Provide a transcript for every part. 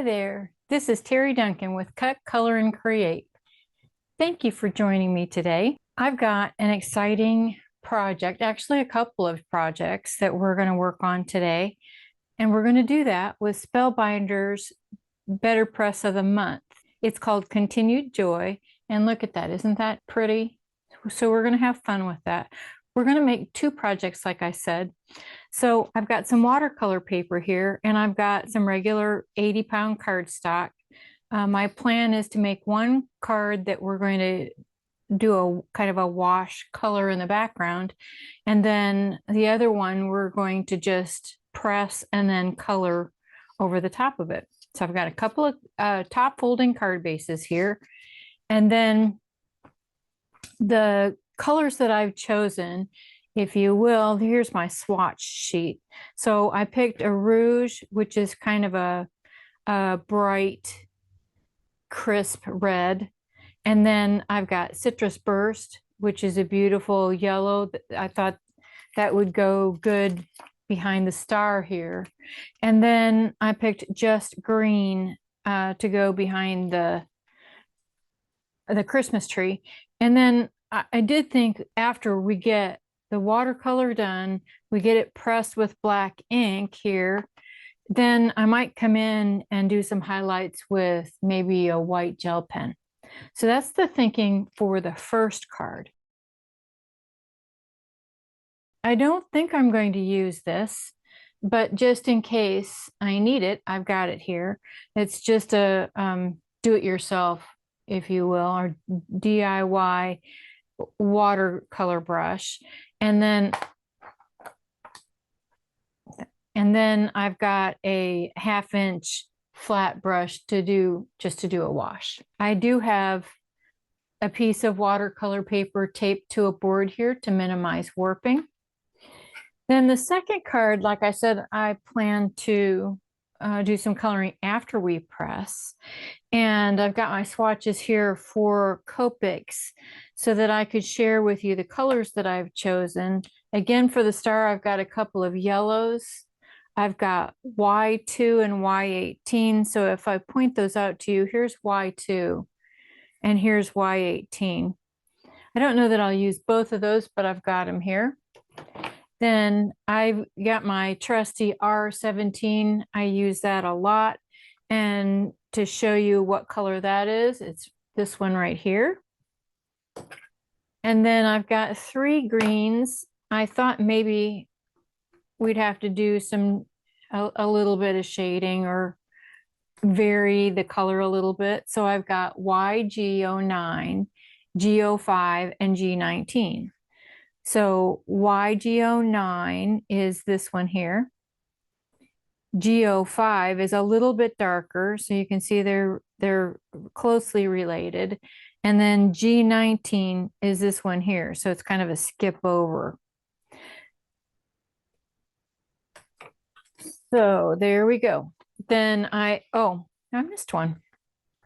Hi there, this is Terry Duncan with Cut, Color, and Create. Thank you for joining me today. I've got an exciting project, actually a couple of projects that we're going to work on today. And we're going to do that with Spellbinders BetterPress of the Month. It's called Continued Joy. And look at that, isn't that pretty? So we're going to have fun with that. We're going to make two projects, like I said. So I've got some watercolor paper here, and I've got some regular 80-pound cardstock. My plan is to make one card that we're going to do a kind of a wash color in the background, and then the other one we're going to just press and then color over the top of it. So I've got a couple of top folding card bases here, and then the colors that I've chosen, if you will, here's my swatch sheet. So I picked a Rouge, which is kind of a bright, crisp red. And then I've got Citrus Burst, which is a beautiful yellow. I thought that would go good behind the star here. And then I picked Just Green to go behind the Christmas tree. And then I did think after we get the watercolor done, we get it pressed with black ink here, then I might come in and do some highlights with maybe a white gel pen. So that's the thinking for the first card. I don't think I'm going to use this, but just in case I need it, I've got it here. It's just a do-it-yourself, if you will, or DIY watercolor brush. And then I've got a 1/2-inch flat brush to do a wash. I do have a piece of watercolor paper taped to a board here to minimize warping. Then the second card, like I said, I plan to do some coloring after we press. And I've got my swatches here for Copics so that I could share with you the colors that I've chosen. Again, for the star, I've got a couple of yellows. I've got Y2 and Y18. So if I point those out to you, here's Y2 and here's Y18. I don't know that I'll use both of those, but I've got them here. Then I've got my trusty R17. I use that a lot. And to show you what color that is, it's this one right here. And then I've got 3 greens. I thought maybe we'd have to do a little bit of shading or vary the color a little bit. So I've got YG09, G05, and G19. So YG09 is this one here. G05 is a little bit darker, so you can see they're closely related. And then G19 is this one here, so it's kind of a skip over. So there we go. Then I missed one.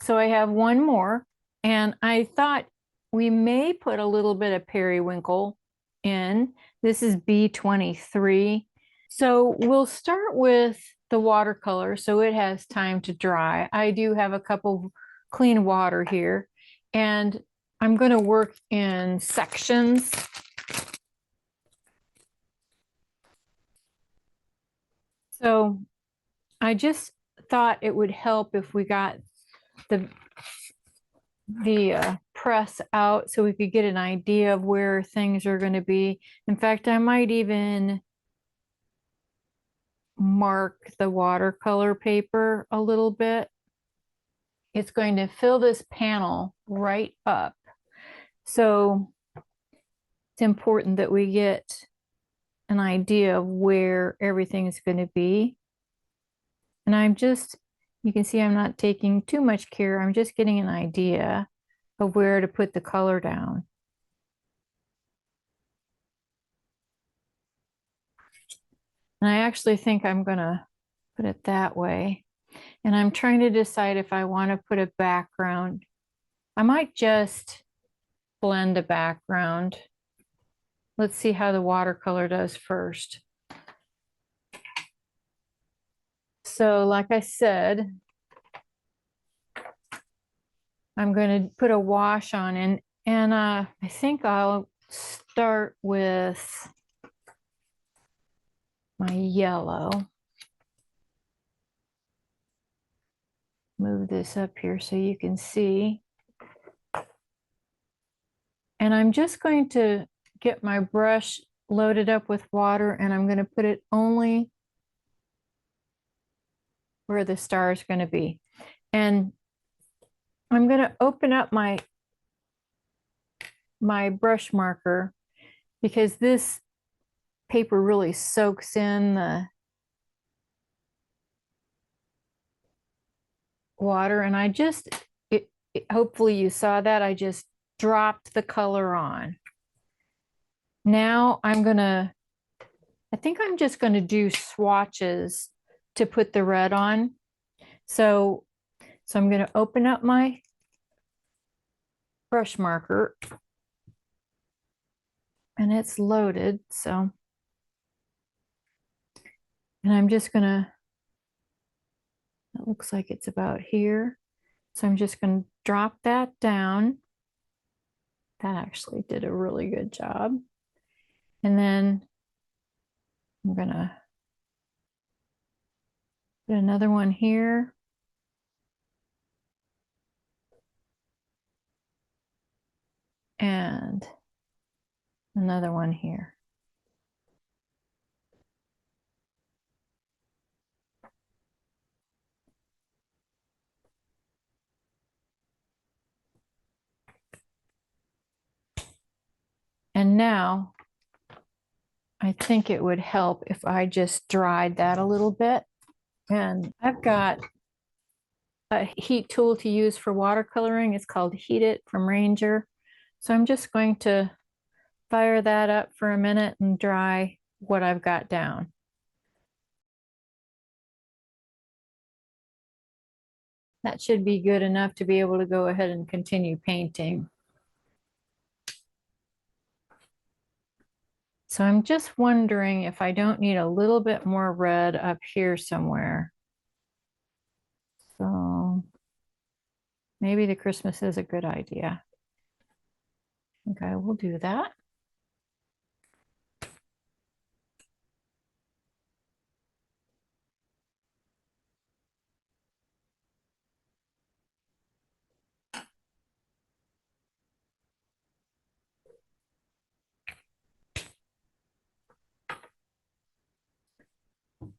So I have one more, and I thought we may put a little bit of periwinkle in. This is B23. So we'll start with the watercolor so it has time to dry. I do have a couple clean water here, and I'm going to work in sections. So I just thought it would help if we got the press out so we could get an idea of where things are going to be. In fact, I might even mark the watercolor paper a little bit. It's going to fill this panel right up. So it's important that we get an idea of where everything is going to be. And you can see I'm not taking too much care. I'm just getting an idea of where to put the color down. And I actually think I'm going to put it that way. And I'm trying to decide if I want to put a background. I might just blend a background. Let's see how the watercolor does first. So like I said, I'm going to put a wash on, and I think I'll start with my yellow. Move this up here so you can see. And I'm just going to get my brush loaded up with water, and I'm going to put it only where the star is going to be. And I'm going to open up my brush marker because this paper really soaks in the water. And I just, hopefully you saw that, I just dropped the color on. Now I think I'm just going to do swatches to put the red on. So I'm going to open up my brush marker, and it's loaded. So, and I'm just going to, it looks like it's about here. So I'm just going to drop that down. That actually did a really good job. And then I'm going to put another one here. And another one here. And now I think it would help if I just dried that a little bit. And I've got a heat tool to use for watercoloring. It's called Heat It from Ranger. So I'm just going to fire that up for a minute and dry what I've got down. That should be good enough to be able to go ahead and continue painting. So I'm just wondering if I don't need a little bit more red up here somewhere. So maybe the Christmas is a good idea. Okay, we'll do that.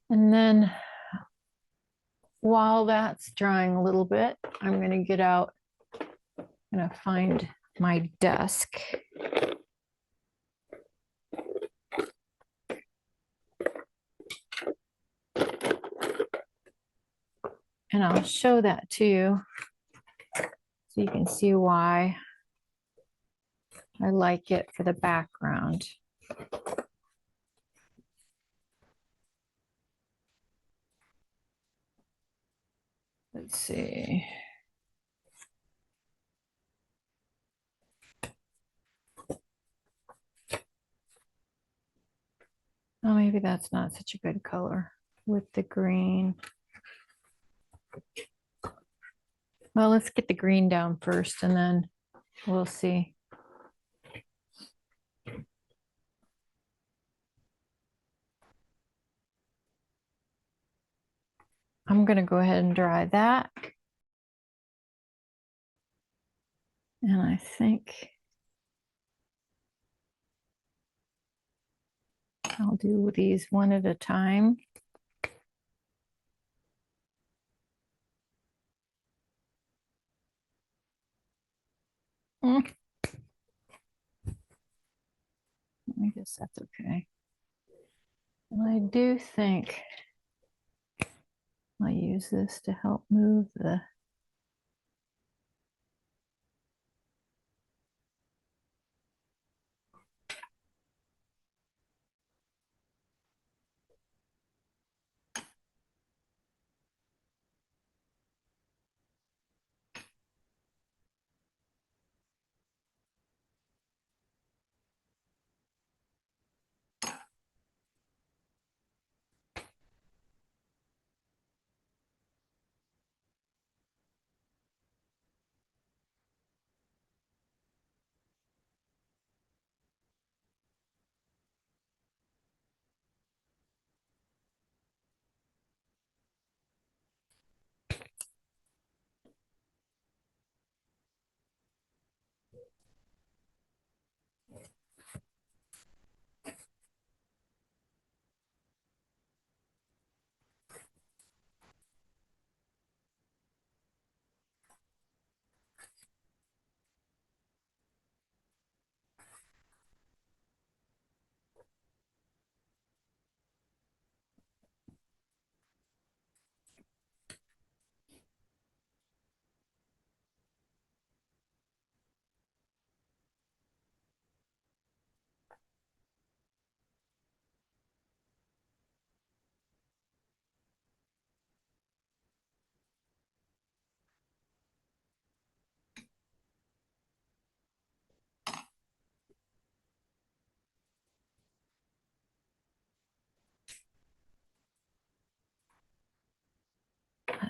And then while that's drying a little bit, I'm going to get out, I'm going to find my desk. And I'll show that to you so you can see why I like it for the background. Let's see. Oh, maybe that's not such a good color with the green. Well, let's get the green down first and then we'll see. I'm going to go ahead and dry that. And I think I'll do these one at a time. I guess that's okay. And I do think I'll use this to help move the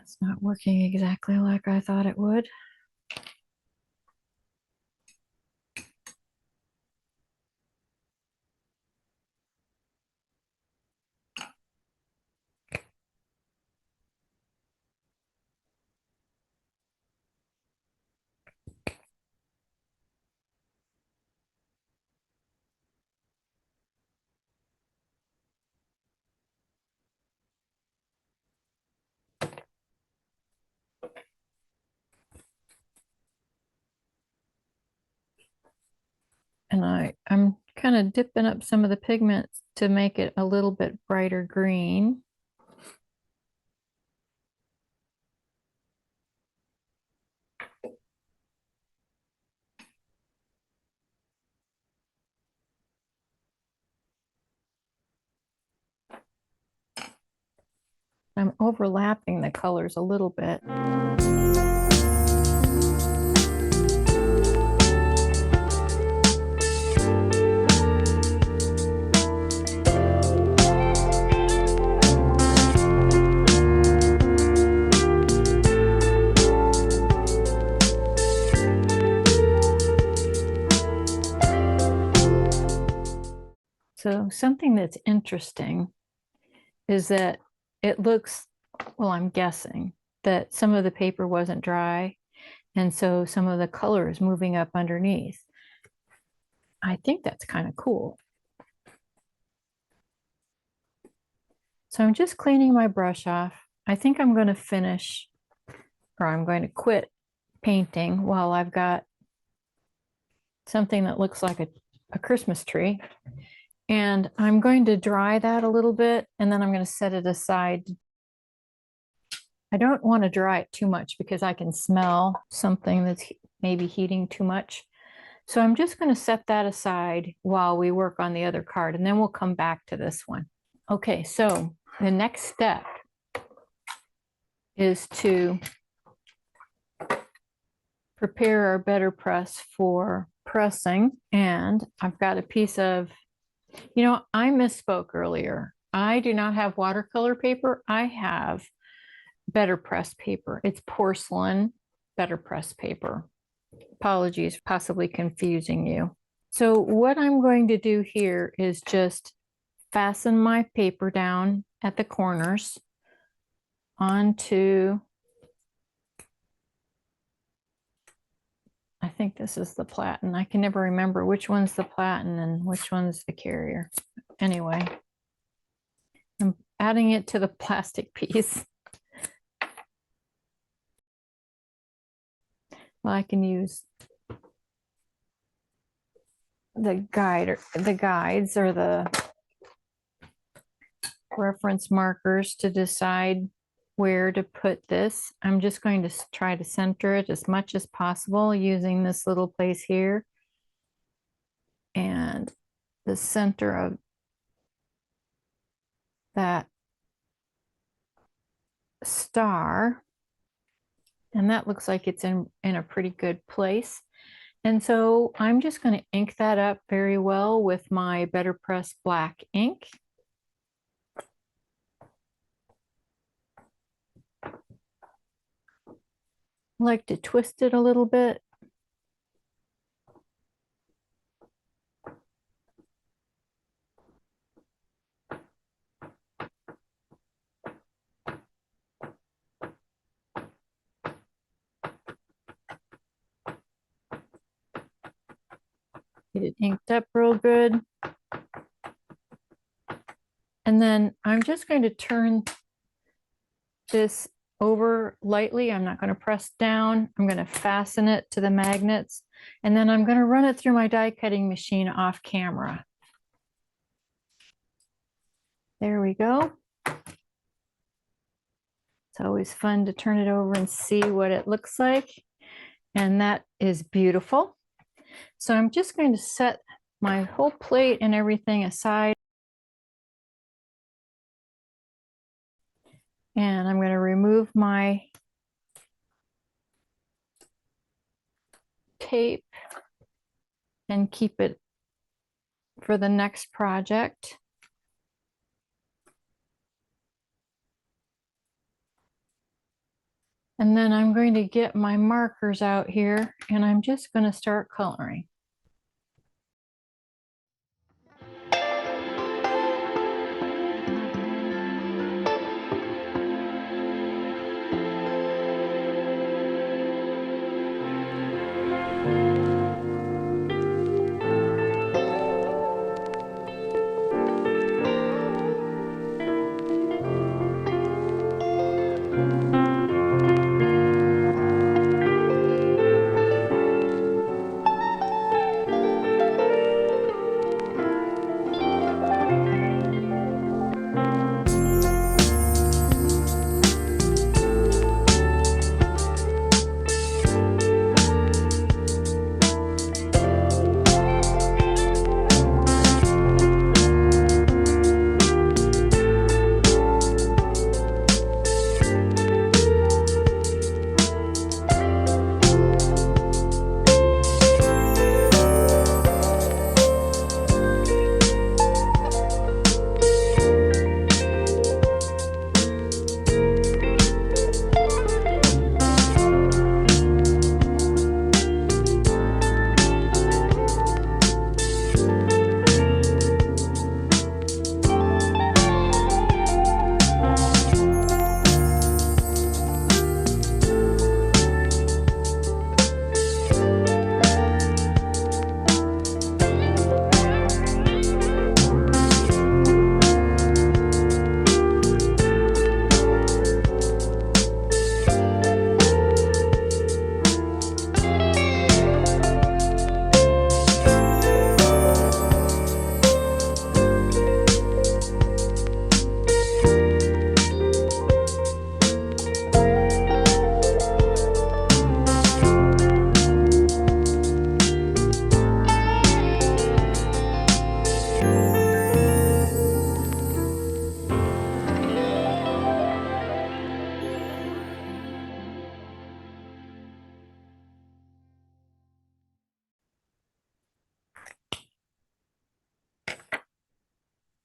It's not working exactly like I thought it would. And I'm kind of dipping up some of the pigments to make it a little bit brighter green. I'm overlapping the colors a little bit. So something that's interesting is that it looks, well, I'm guessing that some of the paper wasn't dry, and so some of the color is moving up underneath. I think that's kind of cool. So I'm just cleaning my brush off. I think I'm going to finish, or I'm going to quit painting while I've got something that looks like a Christmas tree. And I'm going to dry that a little bit, and then I'm going to set it aside. I don't want to dry it too much because I can smell something that's maybe heating too much. So I'm just going to set that aside while we work on the other card, and then we'll come back to this one. Okay, so the next step is to prepare our BetterPress for pressing. And I've got a piece of, I misspoke earlier. I do not have watercolor paper. I have BetterPress paper. It's porcelain BetterPress paper. Apologies, possibly confusing you. So what I'm going to do here is just fasten my paper down at the corners onto, I think this is the platen. I can never remember which one's the platen and which one's the carrier. Anyway, I'm adding it to the plastic piece. Well, I can use the guides or the reference markers to decide where to put this. I'm just going to try to center it as much as possible using this little place here and the center of that star. And that looks like it's in a pretty good place. And so I'm just going to ink that up very well with my BetterPress black ink. I like to twist it a little bit. Get it inked up real good. And then I'm just going to turn this over lightly. I'm not going to press down. I'm going to fasten it to the magnets, and then I'm going to run it through my die cutting machine off camera. There we go. It's always fun to turn it over and see what it looks like. And that is beautiful. So I'm just going to set my whole plate and everything aside. And I'm going to remove my tape and keep it for the next project. And then I'm going to get my markers out here and I'm just going to start coloring.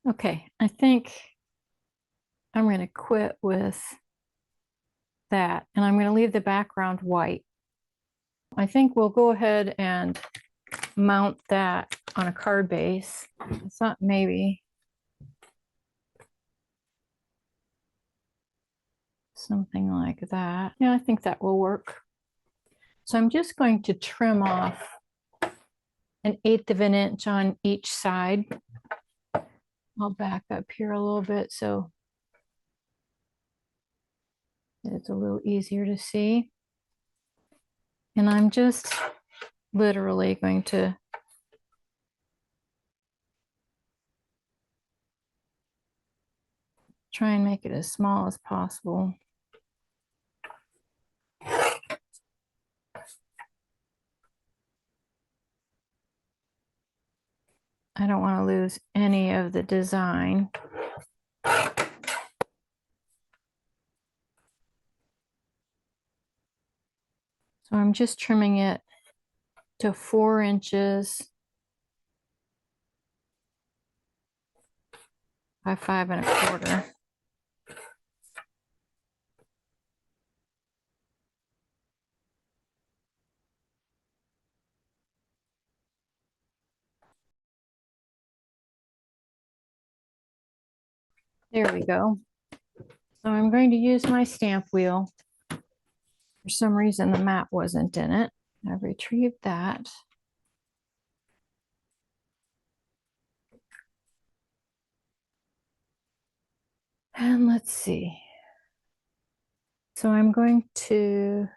Okay, I think I'm going to quit with that and I'm going to leave the background white. I think we'll go ahead and mount that on a card base. I thought maybe something like that. Yeah, I think that will work. So I'm just going to trim off 1/8 of an inch on each side. I'll back up here a little bit so it's a little easier to see. And I'm just literally going to try and make it as small as possible. I don't want to lose any of the design. So I'm just trimming it to 4 inches by 5 1/4. There we go. So I'm going to use my stamp wheel. For some reason, the map wasn't in it. I've retrieved that. And let's see. So I'm going to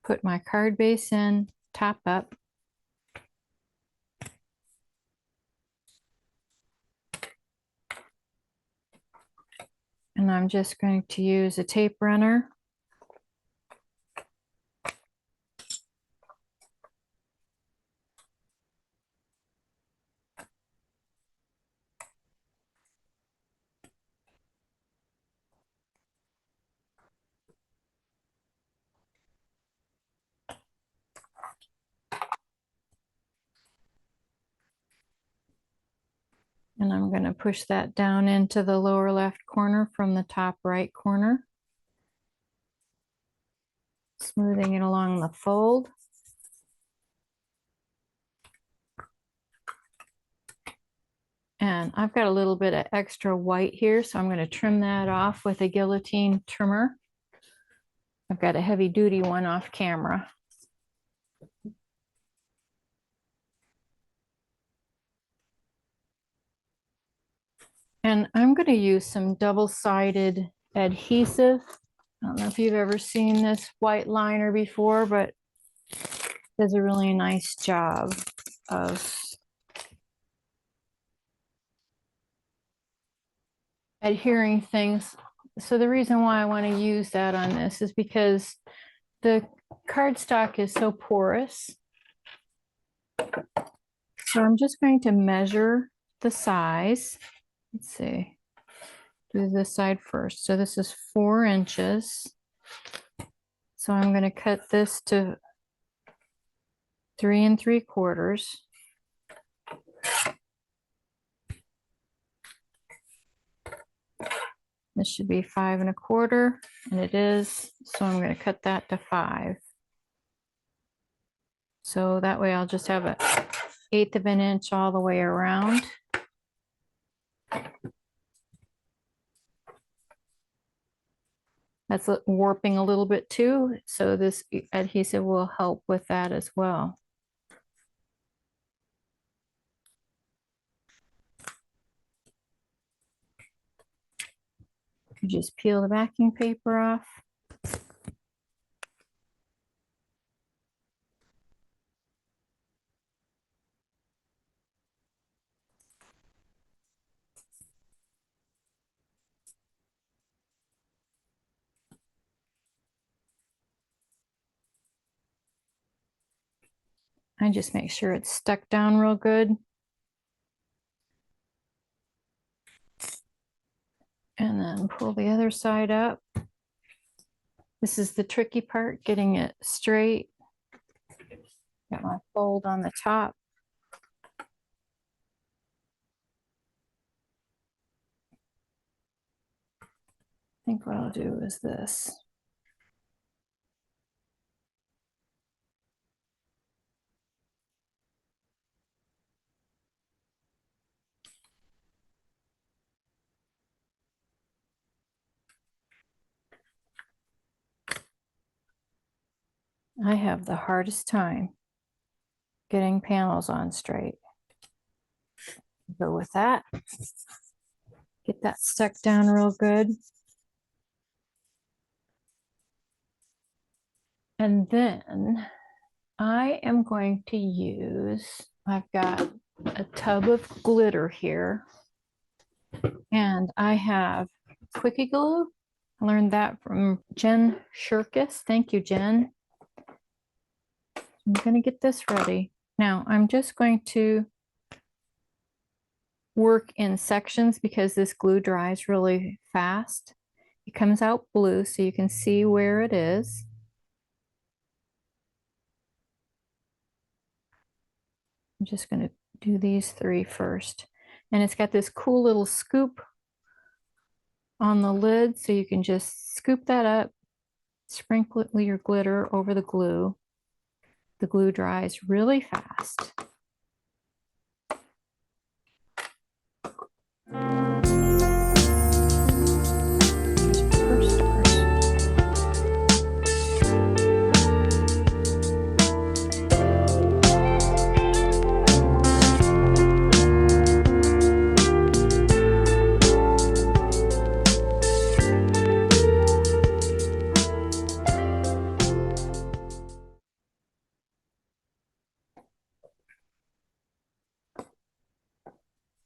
put my card base in, top up. And I'm just going to use a tape runner. And I'm going to push that down into the lower left corner from the top right corner. smoothing it along the fold. And I've got a little bit of extra white here, so I'm going to trim that off with a guillotine trimmer. I've got a heavy duty one off camera. And I'm going to use some double-sided adhesive. I don't know if you've ever seen this white liner before, but it does a really nice job of adhering things. So the reason why I want to use that on this is because the cardstock is so porous. So I'm just going to measure the size. Let's see, do this side first. So this is 4 inches. So I'm going to cut this to 3 3/4. This should be 5 1/4, and it is. So I'm going to cut that to 5. So that way I'll just have an 1/8 of an inch all the way around. That's warping a little bit too, so this adhesive will help with that as well. You just peel the backing paper off. I just make sure it's stuck down real good. And then pull the other side up. This is the tricky part, getting it straight. Got my fold on the top. I think what I'll do is this. I have the hardest time getting panels on straight. Go with that. Get that stuck down real good. And then I am going to use, I've got a tub of glitter here, and I have Quickie Glue. I learned that from Jen Shirkus. Thank you, Jen. I'm going to get this ready. Now I'm just going to work in sections because this glue dries really fast. It comes out blue so you can see where it is. I'm just going to do these 3 first. And it's got this cool little scoop on the lid, so you can just scoop that up, sprinkle your glitter over the glue. The glue dries really fast.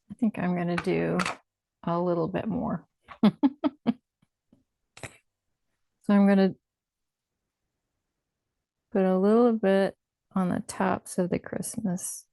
I think I'm going to do a little bit more. So I'm going to put a little bit on the tops of the Christmas.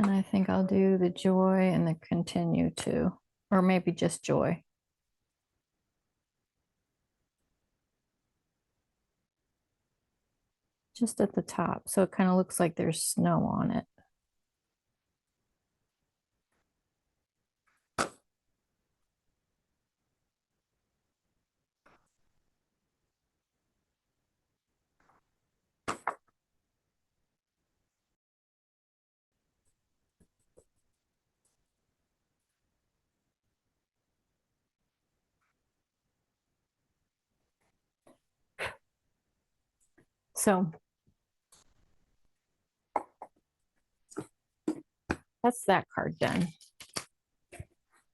And I think I'll do the joy and the continue too, or maybe just joy. Just at the top, so it kind of looks like there's snow on it. So that's that card done.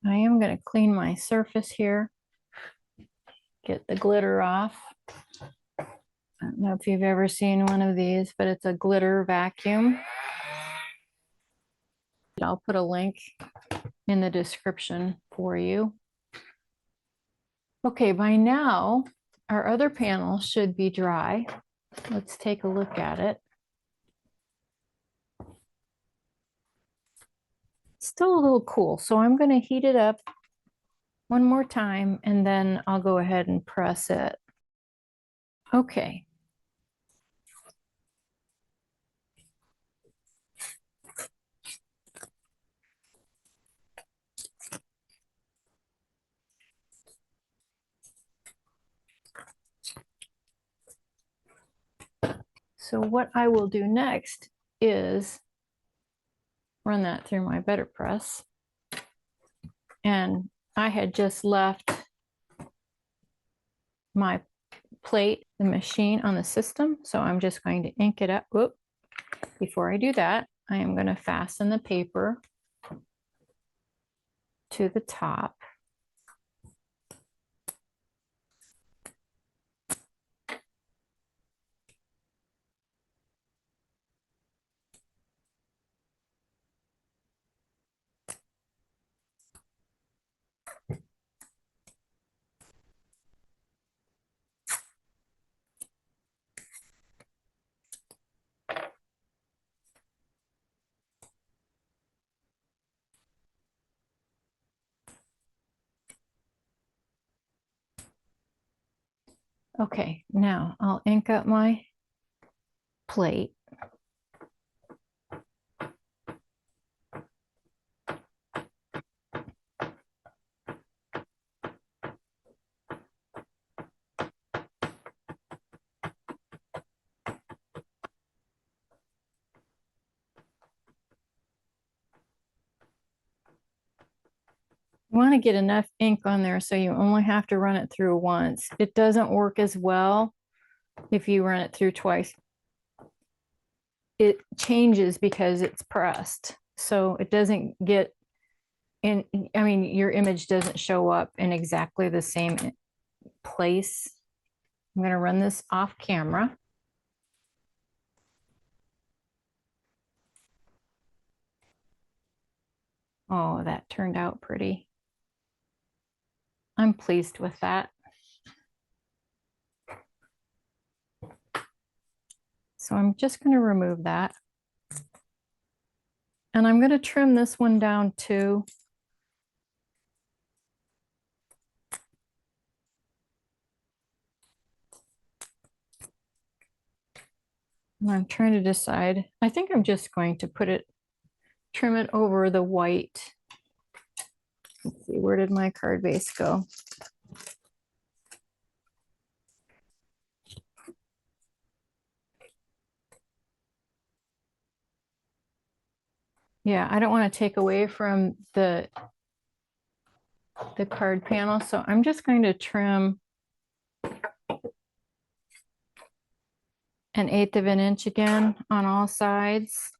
I am going to clean my surface here, get the glitter off. I don't know if you've ever seen one of these, but it's a glitter vacuum. I'll put a link in the description for you. Okay, by now our other panel should be dry. Let's take a look at it. Still a little cool, so I'm going to heat it up one more time and then I'll go ahead and press it. Okay. So what I will do next is run that through my BetterPress. And I had just left my plate, the machine on the system. So I'm just going to ink it up. Whoop. Before I do that, I am going to fasten the paper to the top. Okay, now I'll ink up my plate. You want to get enough ink on there so you only have to run it through once. It doesn't work as well if you run it through twice. It changes because it's pressed. So it doesn't get in, I mean, your image doesn't show up in exactly the same place. I'm going to run this off camera. Oh, that turned out pretty. I'm pleased with that. So I'm just going to remove that. And I'm going to trim this one down too. And I'm trying to decide. I think I'm just going to trim it over the white. Let's see, where did my card base go? Yeah, I don't want to take away from the card panel, so I'm just going to trim 1/8 of an inch again on all sides.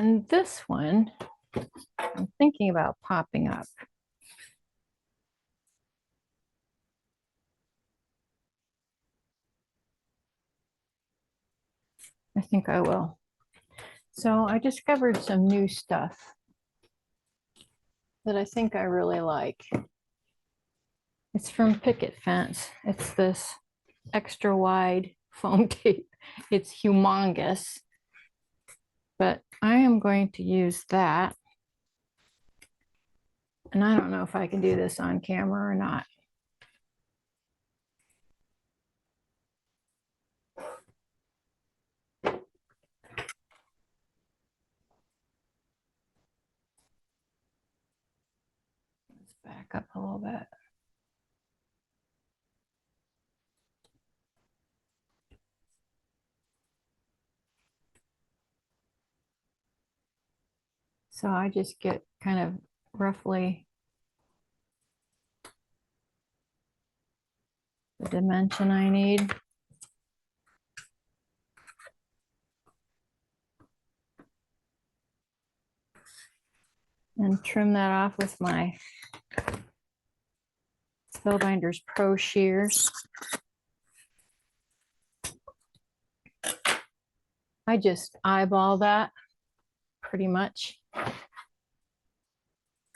And this one, I'm thinking about popping up. I think I will. So I discovered some new stuff that I think I really like. It's from Picket Fence. It's this extra wide foam tape. It's humongous, but I am going to use that. And I don't know if I can do this on camera or not. Let's back up a little bit. So I just get kind of roughly the dimension I need. And trim that off with my Spellbinders Pro shears. I just eyeball that pretty much.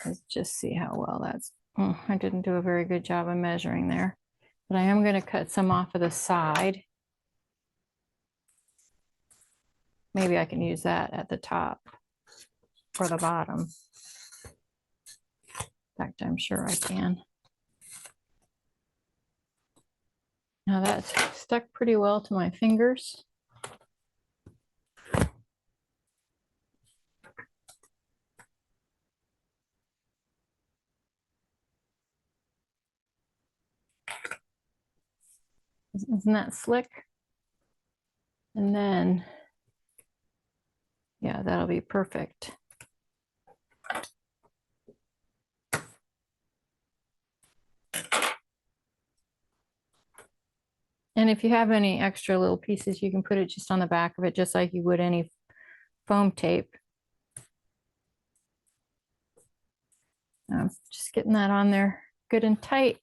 Let's just see how well that's, I didn't do a very good job of measuring there, but I am going to cut some off of the side. Maybe I can use that at the top or the bottom. In fact, I'm sure I can. Now that's stuck pretty well to my fingers. Isn't that slick? And then, yeah, that'll be perfect. And if you have any extra little pieces, you can put it just on the back of it, just like you would any foam tape. I'm just getting that on there good and tight.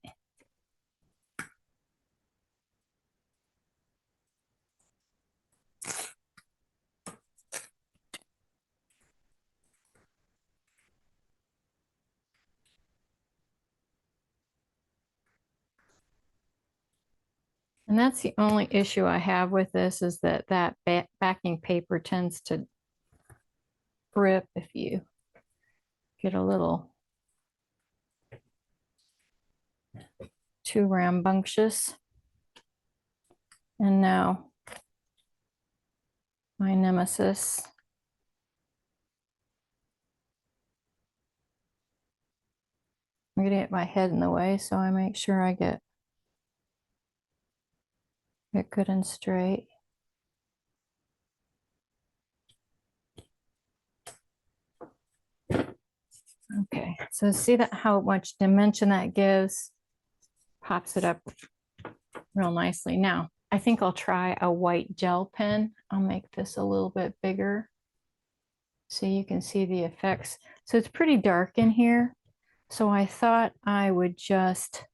And that's the only issue I have with this, is that backing paper tends to rip if you get a little too rambunctious. And now my nemesis. I'm gonna get my head in the way, so I make sure I get good and straight. Okay, so see that how much dimension that gives? Pops it up real nicely. Now, I think I'll try a white gel pen. I'll make this a little bit bigger so you can see the effects. So it's pretty dark in here. So I thought I would just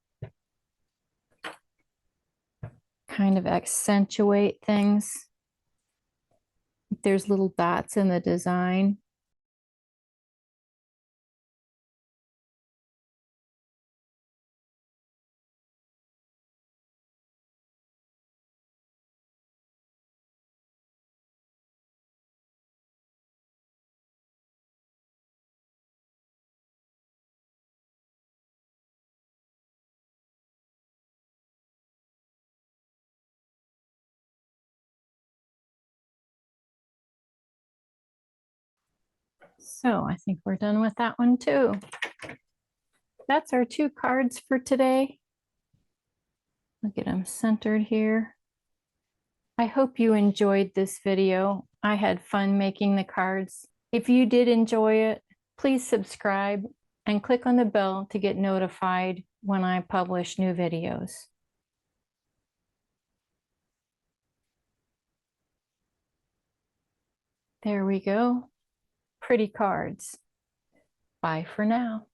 kind of accentuate things. There's little dots in the design. So I think we're done with that one too. That's our 2 cards for today. Look at them centered here. I hope you enjoyed this video. I had fun making the cards. If you did enjoy it, please subscribe and click on the bell to get notified when I publish new videos. There we go. pretty cards. Bye for now.